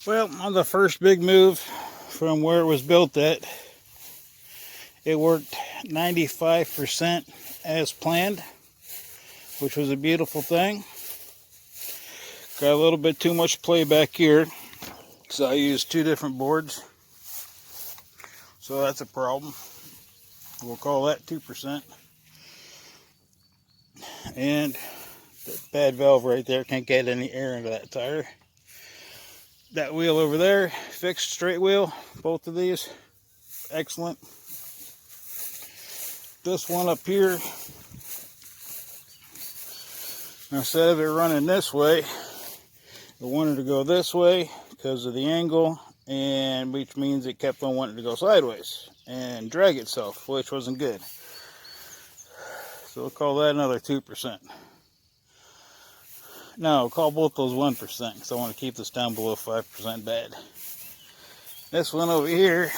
Well, on the first big move from where it was built at, it worked 95% as planned, which was a beautiful thing. Got a little bit too much play back here, so I used two different boards. So that's a problem. We'll call that 2%. And the bad valve right there, can't get any air into that tire. That wheel over there, fixed straight wheel, both of these, excellent. This one up here, instead of it running this way, I wanted to go this way because of the angle, and which means it kept on wanting to go sideways and drag itself, which wasn't good. So we'll call that another 2%. No, we'll call both those 1% because I want to keep this down below 5% bad. This one over here,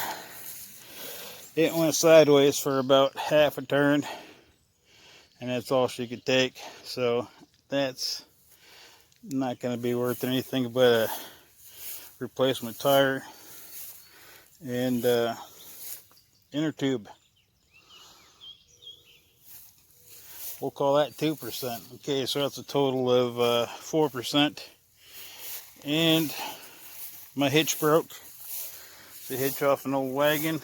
it went sideways for about half a turn, and that's all she could take. So that's not going to be worth anything but a replacement tire and inner tube. We'll call that 2%. Okay, so that's a total of 4%. And my hitch broke. The hitch off an old wagon.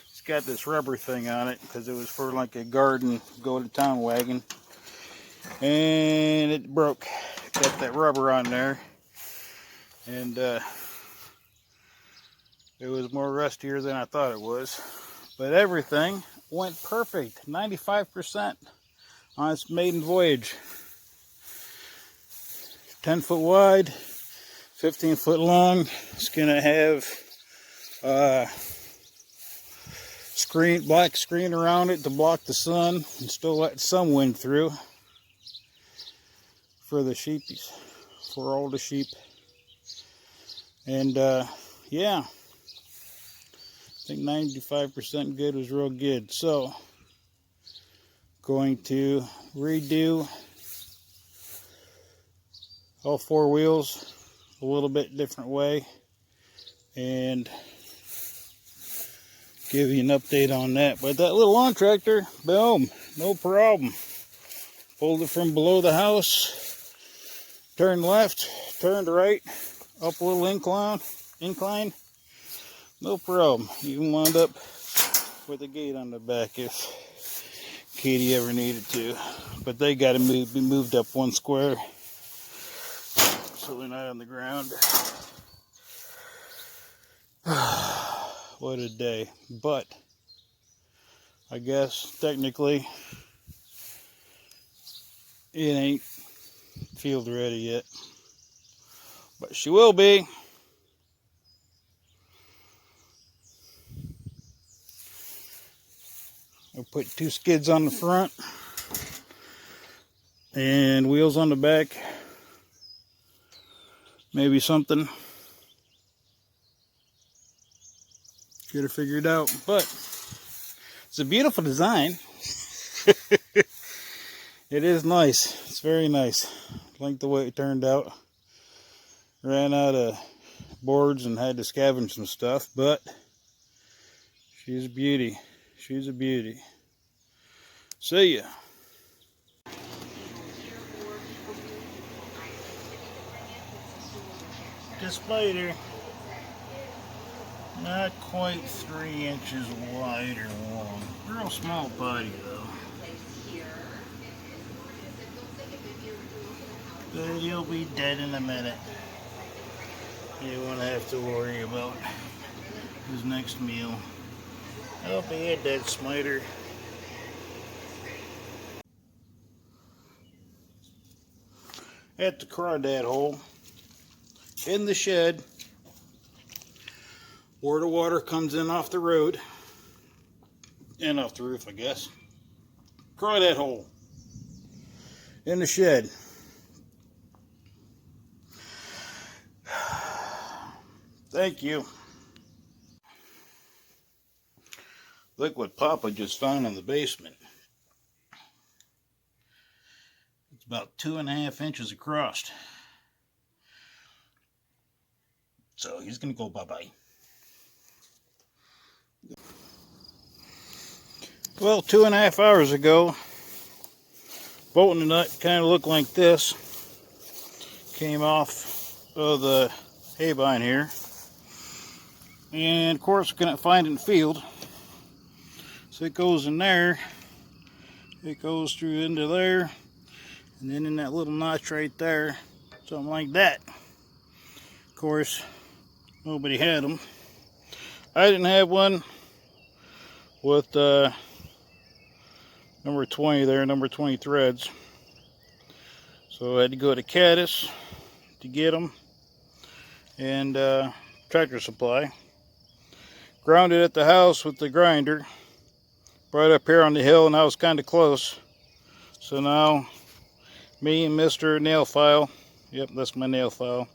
It's got this rubber thing on it because it was for like a garden go-to-town wagon. And it broke. Got that rubber on there. And it was more rustier than I thought it was. But everything went perfect. 95%. On its maiden voyage. 10 foot wide, 15 foot long. It's gonna have black screen around it to block the sun and still let some wind through for the sheepies, for all the sheep. And yeah, I think 95% good was real good. So going to redo all four wheels a little bit different way and give you an update on that. But that little lawn tractor, boom, no problem. Pulled it from below the house, turned left, turned right, up a little incline, no problem. Even wound up with a gate on the back if Katie ever needed to. But they got to be moved up one square so they're not on the ground. What a day. But I guess technically it ain't field ready yet, but she will be. I'll put two skids on the front and wheels on the back. Maybe something. Get her figured out. But it's a beautiful design. It is nice. It's very nice. I like the way it turned out. Ran out of boards and had to scavenge some stuff, but she's a beauty. She's a beauty. See ya. This spider, not quite 3 inches wide or long. Real small body though. But he'll be dead in a minute. You won't have to worry about his next meal. I'll be a dead spider. At the crawdad hole in the shed where the water comes in off the road and off the roof, I guess. Crawdad hole in the shed. Thank you. Look what Papa just found in the basement. It's about 2.5 inches across. So he's gonna go bye-bye. Well, 2.5 hours ago, bolting nut kind of looked like this. Came off of the hay vine here. And of course, we couldn't find it in the field. So it goes in there. It goes through into there. And then in that little notch right there. Something like that. Of course, nobody had them. I didn't have one with number 20 there, number 20 threads. So I had to go to Caddis to get them. And Tractor Supply. Ground it at the house with the grinder. Right up here on the hill, and I was kind of close. So now, me and Mr. Nail File, yep, that's my nail file,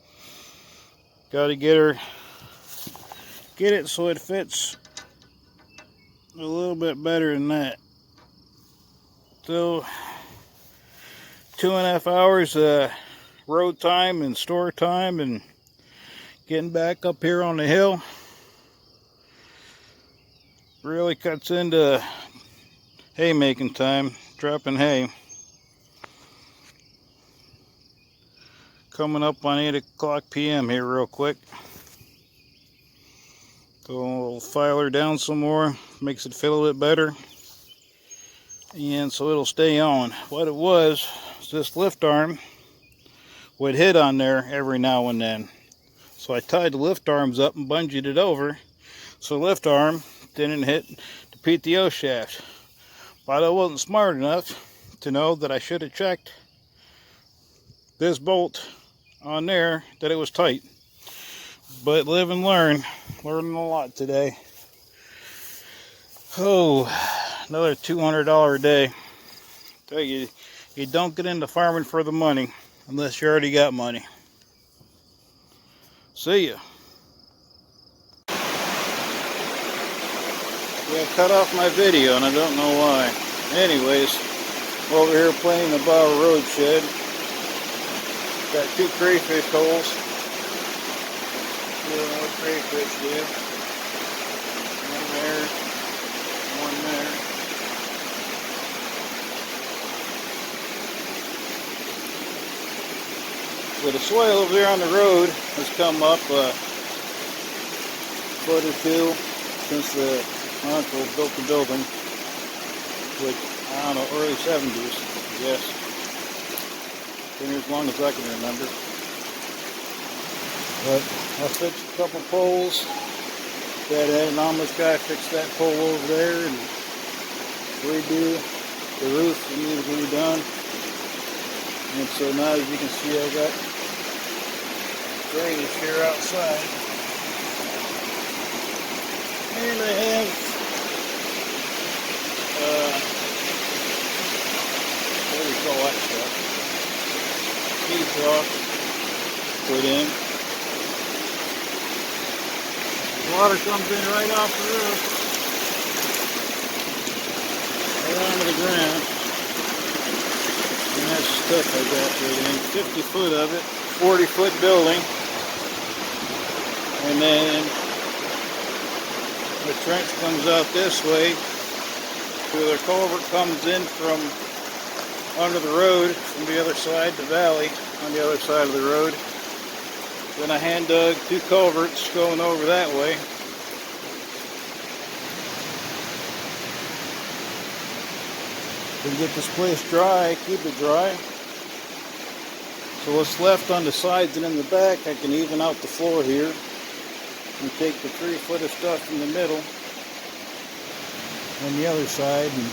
got to get it so it fits a little bit better than that. So, 2.5 hours road time and store time and getting back up here on the hill really cuts into haymaking time, dropping hay. Coming up on 8 o'clock p.m. here real quick. So we'll file her down some more, makes it feel a little bit better. And so it'll stay on. What it was this lift arm would hit on there every now and then. So I tied the lift arms up and bungeed it over so the lift arm didn't hit the PTO shaft. But I wasn't smart enough to know that I should have checked this bolt on there that it was tight. But live and learn. Learning a lot today. Oh, another $200 a day. Tell you, you don't get into farming for the money unless you already got money. See ya. Yeah, I cut off my video and I don't know why. Anyways, over here playing the Bower Road shed. Got 2 crayfish holes. Doing what crayfish do. One there, one there. So the soil over there on the road has come up a foot or two since the uncle built the building, which, I don't know, early 70s, I guess. Been here as long as I can remember. But I fixed a couple poles. That had an Amish guy fix that pole over there and redo the roof that needed to be redone. And so now, as you can see, I got drainage here outside. And I have what do you call that stuff? Feed trough put in. The water comes in right off the roof, right onto the ground. And that's stuff I got put in. 50 foot of it, 40-foot building. And then the trench comes out this way. So the culvert comes in from under the road from the other side, the valley on the other side of the road. Then I hand dug 2 culverts going over that way. To get this place dry, keep it dry. So what's left on the sides and in the back, I can even out the floor here and take the 3 foot of stuff in the middle on the other side and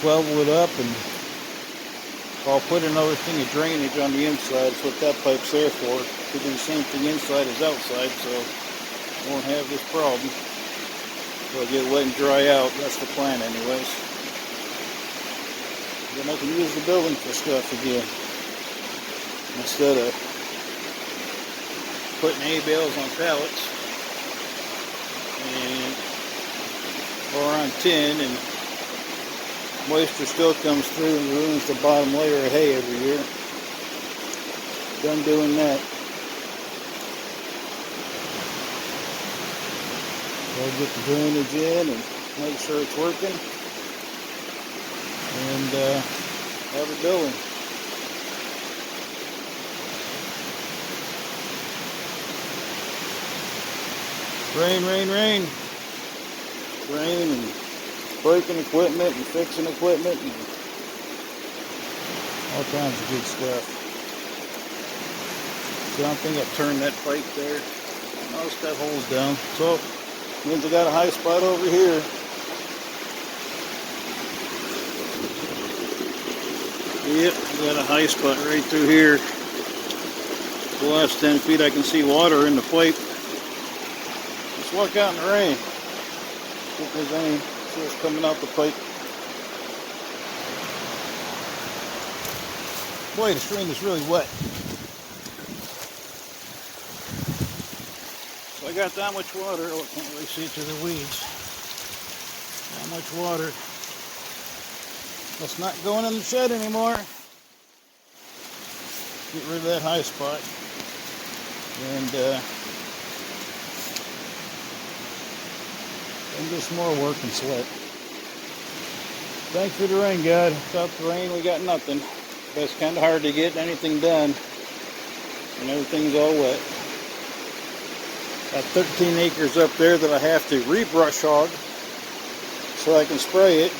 level it up, and I'll put another thing of drainage on the inside. That's what that pipe's there for. To do the same thing inside as outside, so I won't have this problem. It'll get wet and dry out. That's the plan anyways. Then I can use the building for stuff again. Instead of putting hay bales on pallets and or on tin, and moisture still comes through and ruins the bottom layer of hay every year. Done doing that. I'll get the drainage in and make sure it's working, and have it going. Rain, rain, rain. Rain and breaking equipment and fixing equipment and all kinds of good stuff. So I think I've turned that pipe there. Oh, it's got holes down. So means I got a high spot over here. Yep, got a high spot right through here. The last 10 feet I can see water in the pipe. Let's walk out in the rain. See if there's any source coming out the pipe. Boy, the stream is really wet. So I got that much water. Oh, I can't really see through the weeds. That much water. That's not going in the shed anymore. Get rid of that high spot. And just more work and sweat. Thanks for the rain, God. Without the rain, we got nothing. But it's kind of hard to get anything done when everything's all wet. Got 13 acres up there that I have to rebrush hog so I can spray it.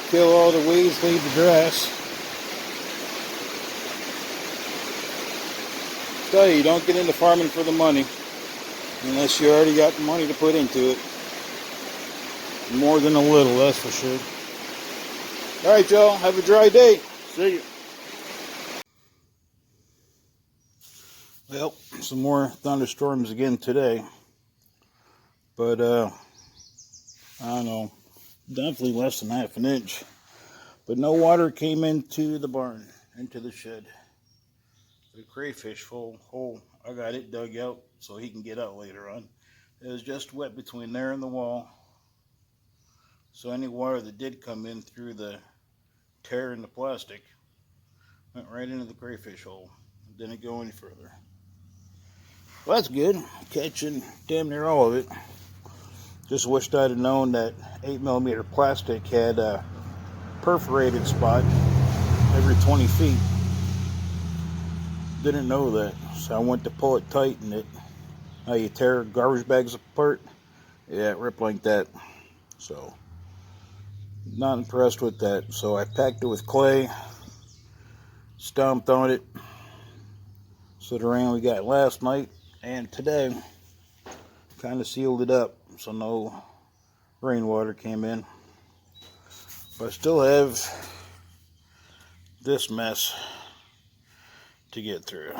Kill all the weeds, leave the grass. Tell you don't get into farming for the money unless you already got the money to put into it. More than a little, that's for sure. Alright, y'all, have a dry day. See you. Well, some more thunderstorms again today. But, I don't know, definitely less than half an inch. But no water came into the barn, into the shed. The crayfish hole, I got it dug out so he can get out later on. It was just wet between there and the wall. So any water that did come in through the tear in the plastic went right into the crayfish hole. It didn't go any further. Well, that's good. Catching damn near all of it. Just wished I'd have known that 8mm plastic had a perforated spot every 20 feet. Didn't know that, so I went to pull it tight, and it, how you tear garbage bags apart, yeah, it ripped like that. So not impressed with that. So I packed it with clay, stomped on it. So the rain we got last night and today kind of sealed it up, so no rainwater came in. But I still have this mess to get through.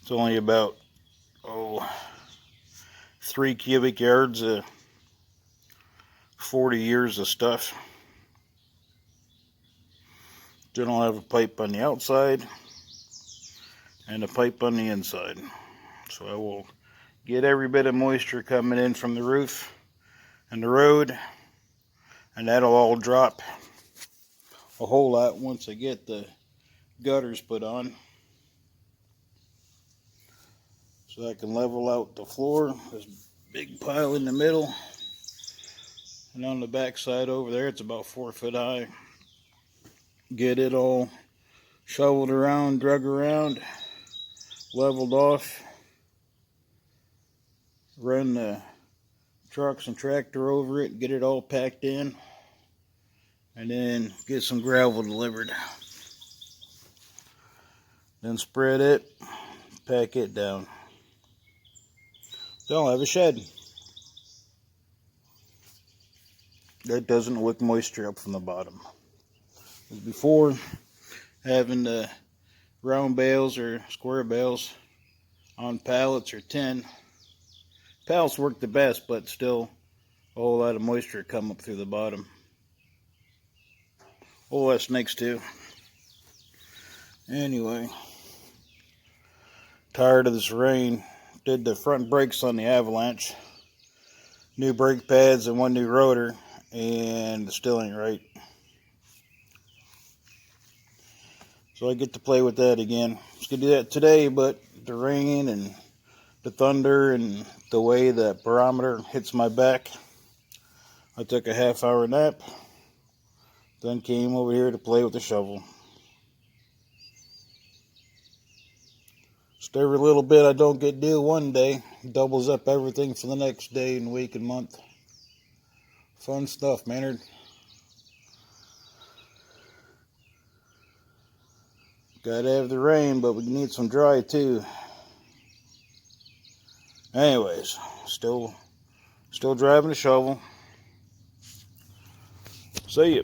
It's only about 3 cubic yards of 40 years of stuff. Then I'll have a pipe on the outside and a pipe on the inside. So I will get every bit of moisture coming in from the roof and the road, and that'll all drop a whole lot once I get the gutters put on. So I can level out the floor, this big pile in the middle, and on the back side over there it's about 4 foot high. Get it all shoveled around, drug around, leveled off, run the trucks and tractor over it, get it all packed in, and then get some gravel delivered. Then spread it, pack it down. So I'll have a shed that doesn't wick moisture up from the bottom. As before, having the round bales or square bales on pallets or tin. Pallets work the best, but still a whole lot of moisture come up through the bottom. Oh, that snakes too. Anyway, tired of this rain. Did the front brakes on the Avalanche. New brake pads and 1 new rotor, and it still ain't right. So I get to play with that again. I was going to do that today, but the rain and the thunder and the way the barometer hits my back, I took a half-hour nap, then came over here to play with the shovel. Just every little bit I don't get due one day doubles up everything for the next day and week and month. Fun stuff, Maynard. Gotta have the rain, but we need some dry too. Anyways, still driving the shovel. See ya.